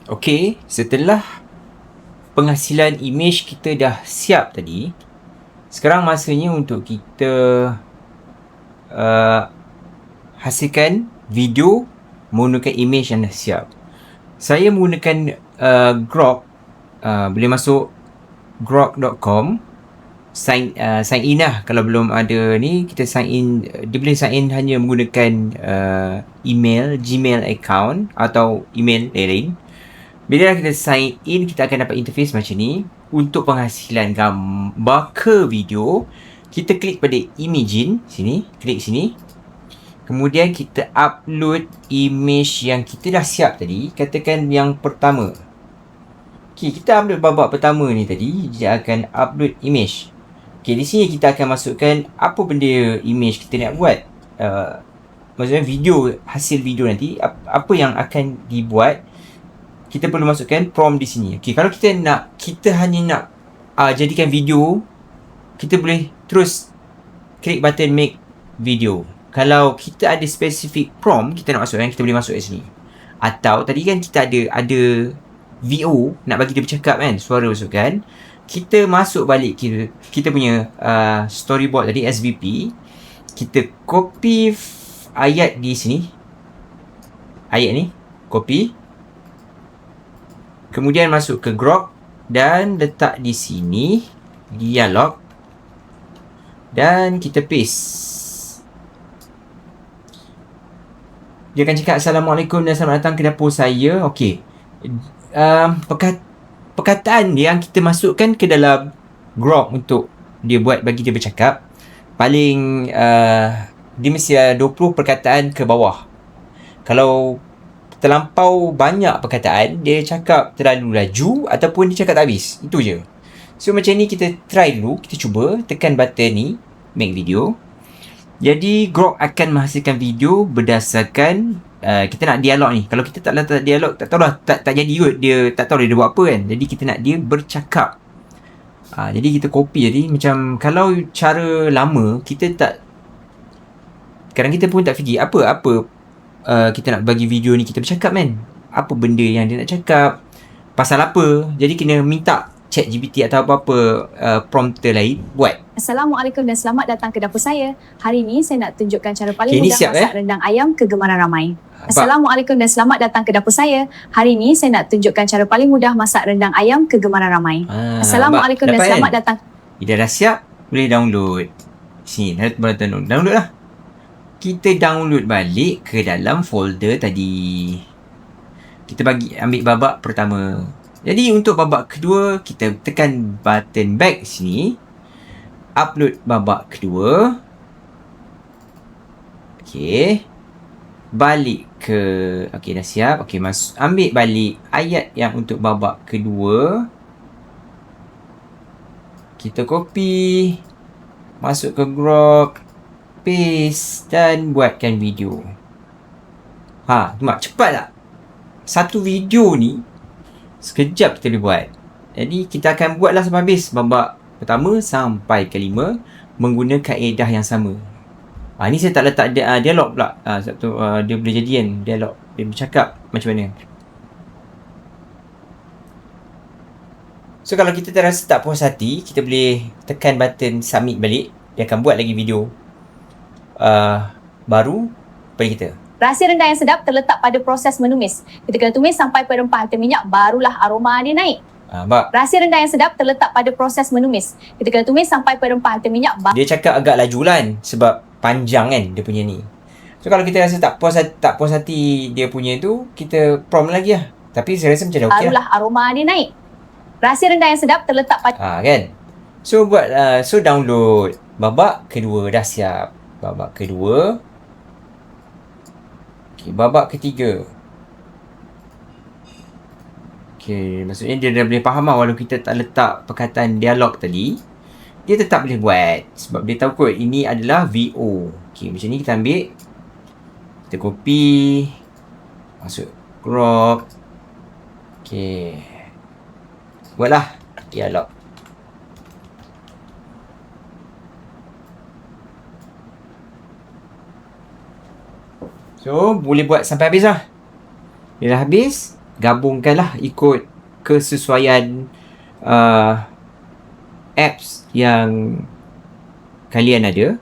Okey, setelah penghasilan imej kita dah siap tadi, sekarang masanya untuk kita hasilkan video menggunakan imej yang dah siap. Saya menggunakan Grok. Boleh masuk grok.com, sign in lah. Kalau belum ada ni, kita sign in. Dia boleh sign in hanya menggunakan email, Gmail account atau email lain. Bila kita sign in, kita akan dapat interface macam ni. Untuk penghasilan gambar ke video, kita klik pada Imagine sini, klik sini. Kemudian kita upload image yang kita dah siap tadi. Katakan yang pertama. Okay, kita upload babak pertama ni tadi. Dia akan upload image. Okay, di sini kita akan masukkan apa benda image kita nak buat. Maksudnya video, hasil video nanti, apa yang akan dibuat. Kita perlu masukkan prompt di sini. Okay, kalau kita hanya nak jadikan video, kita boleh terus klik button make video. Kalau kita ada specific prompt kita nak masukkan, kita boleh masuk kat sini. Atau tadi kan kita ada VO nak bagi dia bercakap kan, suara masukkan. Kita masuk balik kita punya storyboard tadi, SVP. Kita copy ayat di sini. Ayat ni copy. Kemudian masuk ke Grok dan letak di sini dialog dan kita paste. Dia akan cakap Assalamualaikum dan selamat datang ke dapur saya. Okey. Perkataan yang kita masukkan ke dalam Grok untuk dia buat bagi dia bercakap, paling dia mesti ada 20 perkataan ke bawah. Kalau terlampau banyak perkataan, dia cakap terlalu laju ataupun dia cakap tak habis. Itu je. So macam ni kita try dulu, kita cuba tekan button ni make video. Jadi Grok akan menghasilkan video berdasarkan kita nak dialog ni. Kalau kita tak letak dialog, tak tahulah, tak jadi kot. Dia tak tahu dia buat apa kan. Jadi kita nak dia bercakap. Jadi kita copy tadi. Macam kalau cara lama, kita tak, kadang kita pun tak fikir apa kita nak bagi video ni kita bercakap kan. Apa benda yang dia nak cakap, pasal apa. Jadi kena minta ChatGPT atau apa-apa prompter lain buat. Assalamualaikum dan selamat datang ke dapur saya. Hari ni saya nak tunjukkan cara paling mudah siap, masak rendang ayam kegemaran ramai. Assalamualaikum dan selamat datang ke dapur saya. Hari ni saya nak tunjukkan cara paling mudah masak rendang ayam kegemaran ramai. Assalamualaikum dan selamat datang. Bila dah siap, boleh download. Sini, download lah. Kita download balik ke dalam folder tadi. Kita ambil babak pertama. Jadi untuk babak kedua, kita tekan button back sini. Upload babak kedua. Okey. Balik ke, okey dah siap. Okey, ambil balik ayat yang untuk babak kedua. Kita copy. Masuk ke Grok. Paste dan buatkan video. Cepat tak? Satu video ni sekejap kita boleh buat. Jadi kita akan buatlah sampai habis babak pertama sampai kelima menggunakan kaedah yang sama. Ni saya tak letak dialog pula. Sebab dia boleh jadi kan dialog. Dia bercakap macam mana. So kalau kita terasa tak puas hati, kita boleh tekan button submit balik. Dia akan buat lagi video baru pada kita. Rahsia rendang yang sedap terletak pada proses menumis. Kita kena tumis sampai perempah hantar minyak, barulah aroma dia naik. Rahsia rendang yang sedap terletak pada proses menumis. Kita kena tumis sampai perempah hantar minyak. Dia cakap agak laju lah sebab panjang kan dia punya ni. So kalau kita rasa tak puas hati dia punya tu, kita prompt lagi lah. Tapi saya rasa macam dah okey lah. Barulah aroma dia naik. Rahsia rendang yang sedap terletak pada kan. So so download. Babak kedua dah siap. Babak kedua. Okey, babak ketiga. Okey, maksudnya dia dah boleh faham lah, walaupun kita tak letak perkataan dialog tadi, dia tetap boleh buat. Sebab dia tahu kot ini adalah VO. Okey, macam ni kita ambil. Kita copy. Masuk Grok. Okey. Buatlah dialog. So, boleh buat sampai habis lah. Bila dah habis, gabungkanlah ikut kesesuaian apps yang kalian ada.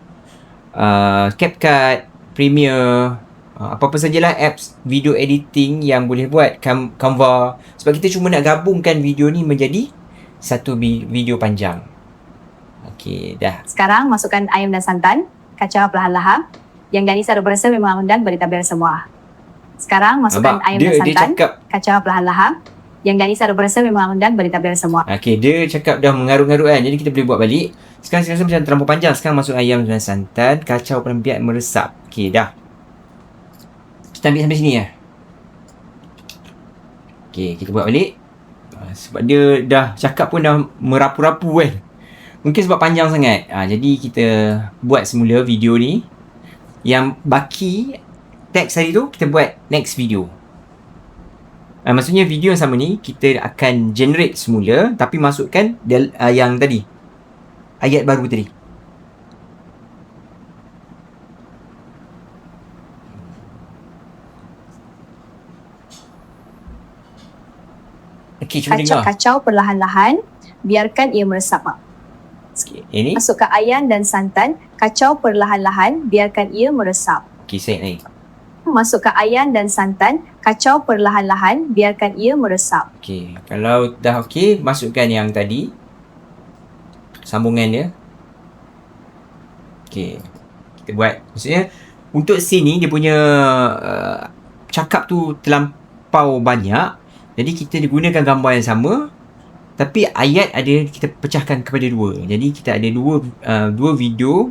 CapCut, Premiere, apa-apa sajalah apps video editing yang boleh buat, Canva. Sebab kita cuma nak gabungkan video ni menjadi satu video panjang. Okey, dah. Sekarang masukkan ayam dan santan, kacau perlahan-lahan. Yang Danisa dah berasa memang undang beri tabel semua. Sekarang masukkan ayam dan santan, kacau perlahan-lahan. Yang Danisa dah berasa memang undang beri tabel semua. Okey, dia cakap dah mengarut-ngarut kan. Jadi kita boleh buat balik. Sekarang macam terlampau panjang. Sekarang masuk ayam dan santan, kacau pelan biar meresap. Okey, dah. Kita ambil sampai sini ya. Okey, kita buat balik. Sebab dia dah cakap pun dah merapu-rapu kan. Mungkin sebab panjang sangat. Jadi kita buat semula video ni. Yang baki teks tadi tu kita buat next video. Maksudnya video yang sama ni kita akan generate semula tapi masukkan yang tadi. Ayat baru tadi. Okey, cuba dengar. Kacau perlahan-lahan, biarkan ia meresap. Sikit. Ini. Masukkan ayam dan santan, kacau perlahan-lahan, biarkan ia meresap. Okey, saya naik. Masukkan ayam dan santan, kacau perlahan-lahan, biarkan ia meresap. Okey, kalau dah okey, masukkan yang tadi. Sambungan dia. Okey. Kita buat. Maksudnya untuk scene ni dia punya cakap tu terlampau banyak. Jadi kita gunakan gambar yang sama. Tapi ayat ada kita pecahkan kepada dua. Jadi kita ada dua video.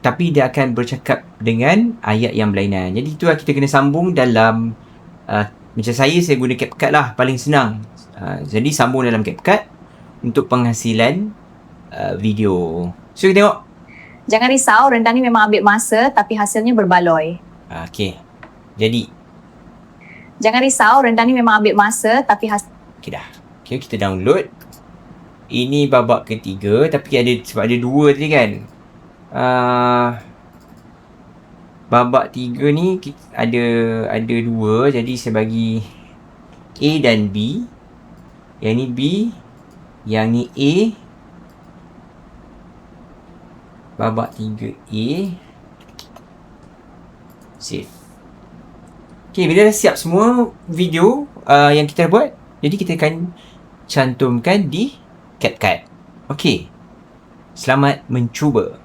Tapi dia akan bercakap dengan ayat yang berlainan. Jadi itulah kita kena sambung dalam macam saya guna CapCut lah paling senang. Jadi sambung dalam CapCut untuk penghasilan video. So kita tengok. Jangan risau, rendang ni memang ambil masa tapi hasilnya berbaloi. Okey. Jadi jangan risau, rendang ni memang ambil masa tapi okey dah. Okey, kita download. Ini babak ketiga tapi sebab ada dua tadi kan. Babak 3 ni ada dua, jadi saya bagi A dan B. Yang ni B, yang ni A. Babak 3 A. Save. Okay, bila dah siap semua video yang kita buat, jadi kita akan cantumkan di CapCut. Okay, selamat mencuba.